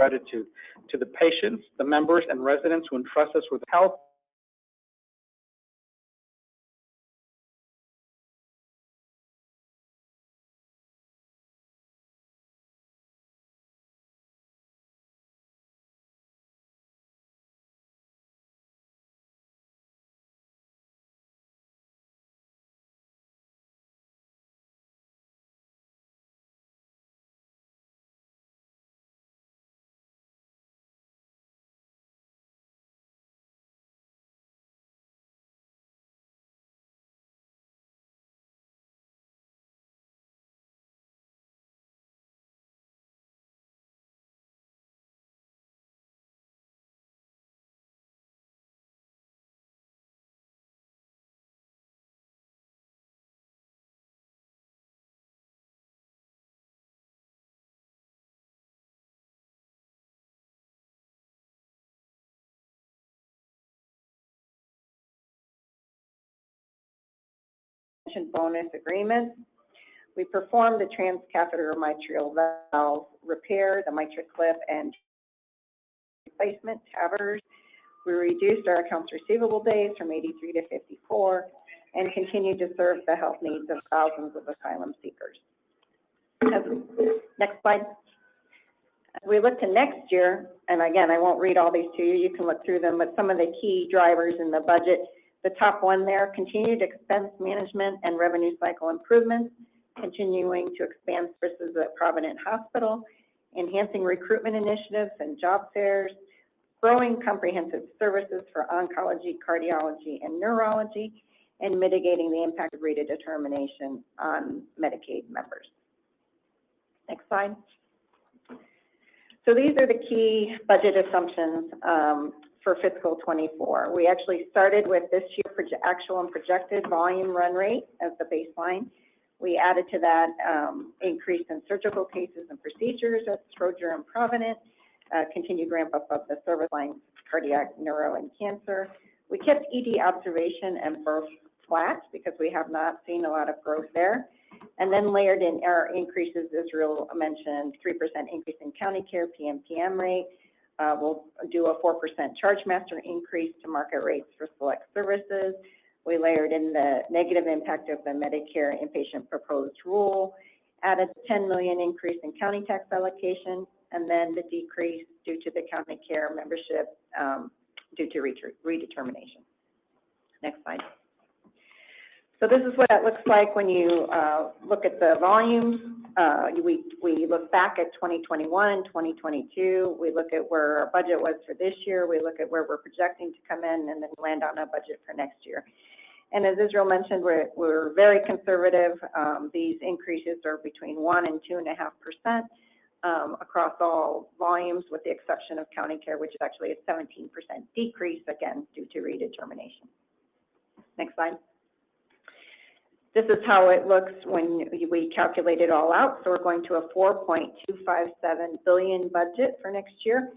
gratitude to the patients, the members, and residents who entrust us with health. Bonus agreements. We performed the transcatheter mitral valve repair, the MitraClip and replacement TAVRs. We reduced our accounts receivable days from 83 to 54 and continued to serve the health needs of thousands of asylum seekers. Next slide. As we look to next year, and again, I won't read all these to you, you can look through them, but some of the key drivers in the budget, the top one there, continued expense management and revenue cycle improvements, continuing to expand services at Provident Hospital, enhancing recruitment initiatives and job fairs, growing comprehensive services for oncology, cardiology, and neurology, and mitigating the impact of redetermination on Medicaid members. Next slide. So these are the key budget assumptions for fiscal 24. We actually started with this year actual and projected volume run rate as the baseline. We added to that increase in surgical cases and procedures at Stroger and Provident, continued ramp up of the service lines, cardiac, neuro, and cancer. We kept ED observation and birth flat because we have not seen a lot of growth there. And then layered in our increases, Israel mentioned 3% increase in county care PMPM rate. We'll do a 4% charge master increase to market rates for select services. We layered in the negative impact of the Medicare inpatient proposed rule, added $10 million increase in county tax allocation, and then the decrease due to the county care membership due to redetermination. Next slide. So this is what it looks like when you look at the volumes. We look back at 2021, 2022. We look at where our budget was for this year. We look at where we're projecting to come in, and then land on a budget for next year. And as Israel mentioned, we're very conservative. These increases are between 1% and 2.5% across all volumes, with the exception of county care, which is actually a 17% decrease, again, due to redetermination. Next slide. This is how it looks when we calculate it all out. So we're going to a $4.257 billion budget for next year.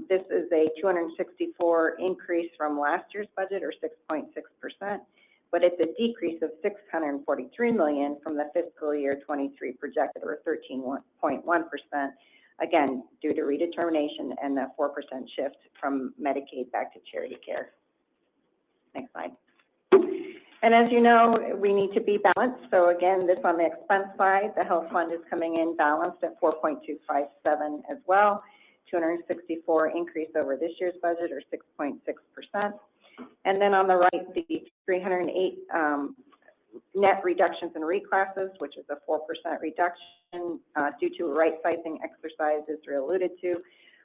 This is a 264 increase from last year's budget, or 6.6%, but it's a decrease of $643 million from the fiscal year 23 projected, or 13.1%, again, due to redetermination and the 4% shift from Medicaid back to charity care. Next slide. And as you know, we need to be balanced. So again, this on the expense side, the health fund is coming in balanced at 4.257 as well, 264 increase over this year's budget, or 6.6%. And then on the right, the 308 net reductions in reclasses, which is a 4% reduction due to a right sizing exercise Israel alluded to,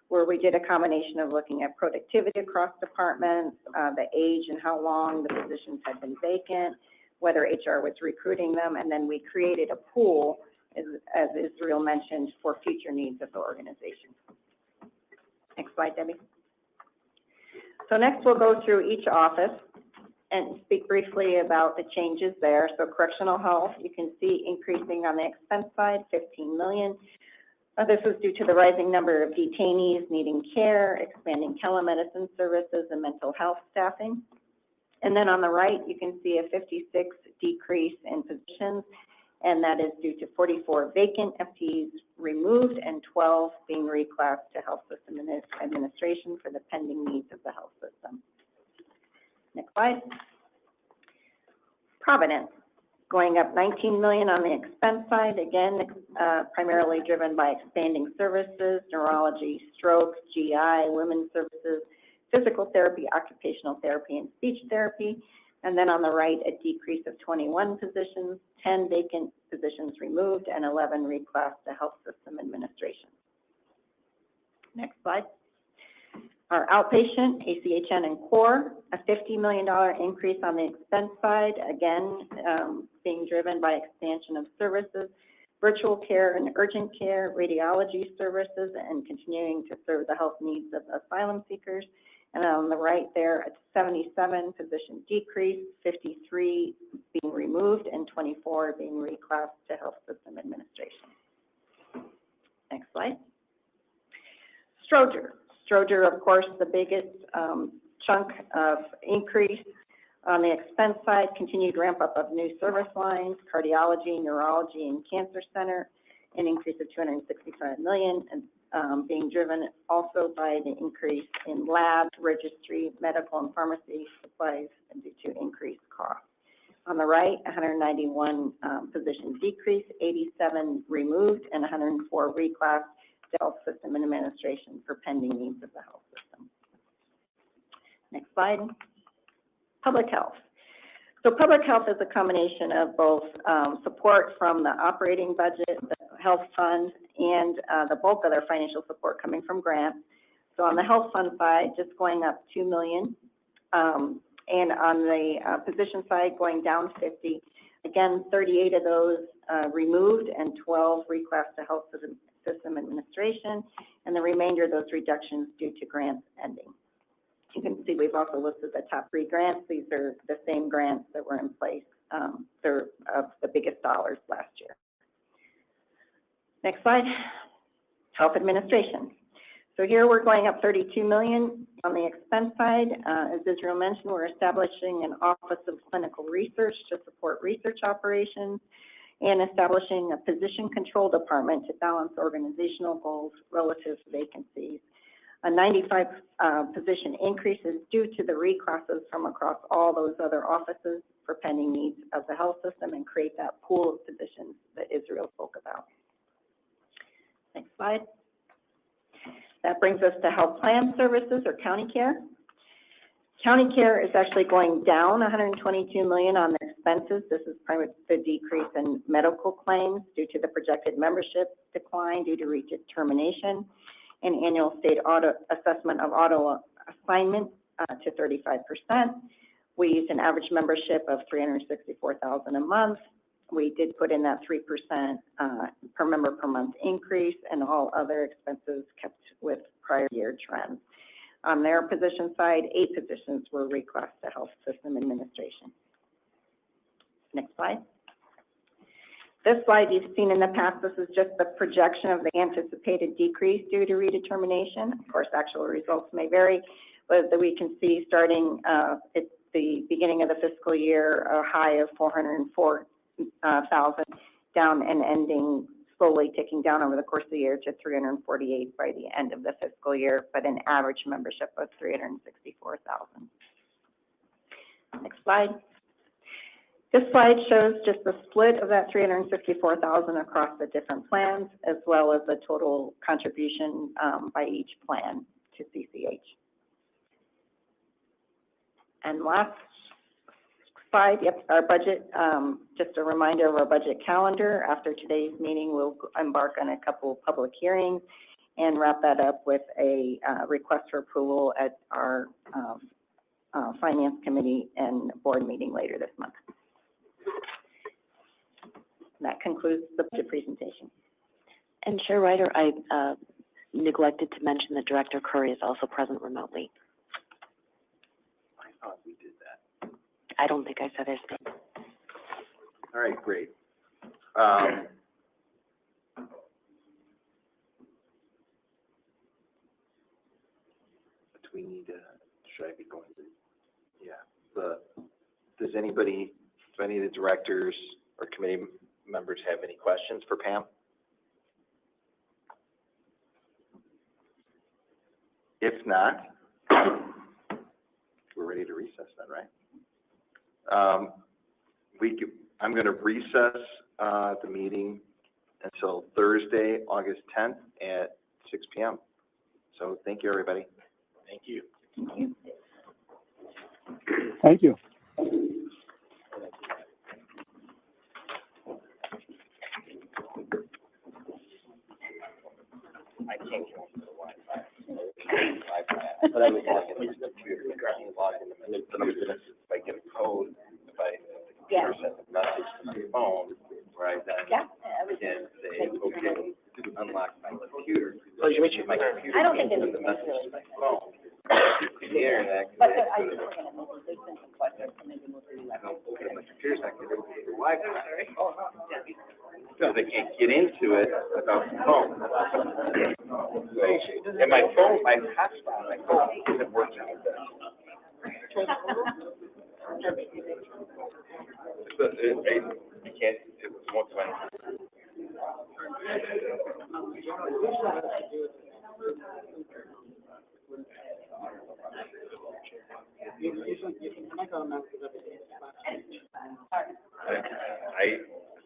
where we did a combination of looking at productivity across departments, the age and how long the positions had been vacant, whether HR was recruiting them, and then we created a pool, as Israel mentioned, for future needs of the organization. Next slide, Debbie. So next we'll go through each office and speak briefly about the changes there. So correctional health, you can see increasing on the expense side, $15 million. This was due to the rising number of detainees needing care, expanding telemedicine services, and mental health staffing. And then on the right, you can see a 56 decrease in positions and that is due to 44 vacant FTEs removed and 12 being reclassed to health system administration for the pending needs of the health system. Next slide. Providence, going up 19 million on the expense side, again, primarily driven by expanding services, neurology, stroke, GI, women's services, physical therapy, occupational therapy, and speech therapy. And then on the right, a decrease of 21 positions, 10 vacant positions removed, and 11 reclassed to health system administration. Next slide. Our outpatient, ACHN and core, a $50 million increase on the expense side, again, being driven by expansion of services, virtual care and urgent care, radiology services, and continuing to serve the health needs of asylum seekers. And on the right there, a 77 position decrease, 53 being removed, and 24 being reclassed to health system administration. Next slide. Stroger, of course, the biggest chunk of increase on the expense side, continued ramp up of new service lines, cardiology, neurology, and cancer center, an increase of 265 million, and being driven also by the increase in lab, registry, medical, and pharmacy supplies due to increased costs. On the right, 191 position decrease, 87 removed, and 104 reclassed to health system administration for pending needs of the health system. Next slide. Public health. So public health is a combination of both support from the operating budget, the health fund, and the bulk of their financial support coming from grants. So on the health fund side, just going up 2 million, and on the position side, going down 50. Again, 38 of those removed and 12 reclassed to health system administration, and the remainder of those reductions due to grants ending. You can see we've also listed the top 3 grants. These are the same grants that were in place. They're of the biggest dollars last year. Next slide. Health administration. So here we're going up 32 million on the expense side. As Israel mentioned, we're establishing an Office of Clinical Research to support research operations and establishing a position control department to balance organizational goals relative to vacancies. A 95 position increase is due to the reclasses from across all those other offices for pending needs of the health system and create that pool of positions that Israel spoke about. Next slide. That brings us to health plan services or county care. County care is actually going down 122 million on their expenses. This is primarily the decrease in medical claims due to the projected membership decline due to redetermination and annual state auto assessment of auto assignment to 35%. We used an average membership of 364,000 a month. We did put in that 3% per member per month increase, and all other expenses kept with prior year trends. On their position side, 8 positions were reclassed to health system administration. Next slide. This slide you've seen in the past. This is just the projection of the anticipated decrease due to redetermination. Of course, actual results may vary, but we can see starting at the beginning of the fiscal year, a high of 404,000 down and ending slowly ticking down over the course of the year to 348 by the end of the fiscal year, but an average membership of 364,000. Next slide. This slide shows just the split of that 364,000 across the different plans, as well as the total contribution by each plan to CCH. And last slide, yep, our budget, just a reminder of our budget calendar. After today's meeting, we'll embark on a couple of public hearings and wrap that up with a request for approval at our Finance Committee and board meeting later this month. That concludes the budget presentation. And Chair Ryder, I neglected to mention that Director Curry is also present remotely. I thought we did that. I don't think I said his name. All right, great. Do we need to, should I be going to, yeah, does anybody, do any of the directors or committee members have any questions for Pam? If not, we're ready to recess then, right? I'm going to recess the meeting until Thursday, August 10th at 6 p.m. So thank you, everybody. Thank you. Thank you. I can't get into the Wi-Fi. But I was logging into the computer. I logged into my computer. If I get a code, if I Yeah. send a message to my phone, where I then Yeah, can say, okay, unlock my computer. Pleasure to meet you. My computer I don't think can't it's send the message to my phone. The internet. but I think we're gonna, there's been some questions, so maybe we'll do that. Okay, my computer's not connected to the Wi-Fi. So they can't get into it without the phone. So, and my phone, my hotspot, my phone isn't working with that. You can't, it won't go in.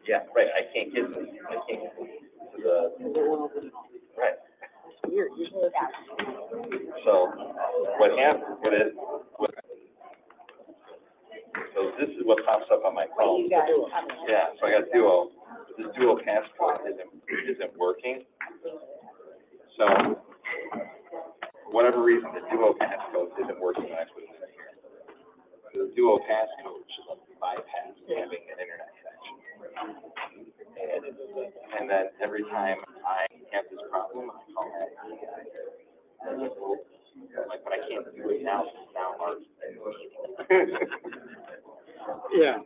Yeah, right, I can't get to the, right. So, what happened, so this is what pops up on my phone. Yeah, so I got Duo, this Duo passport isn't working. So, for whatever reason, the Duo passcode isn't working when I put it in here. The Duo passcode should let me bypass having an internet connection. And then every time I have this problem, I call that. Like, but I can't do it now, Mark. Yeah.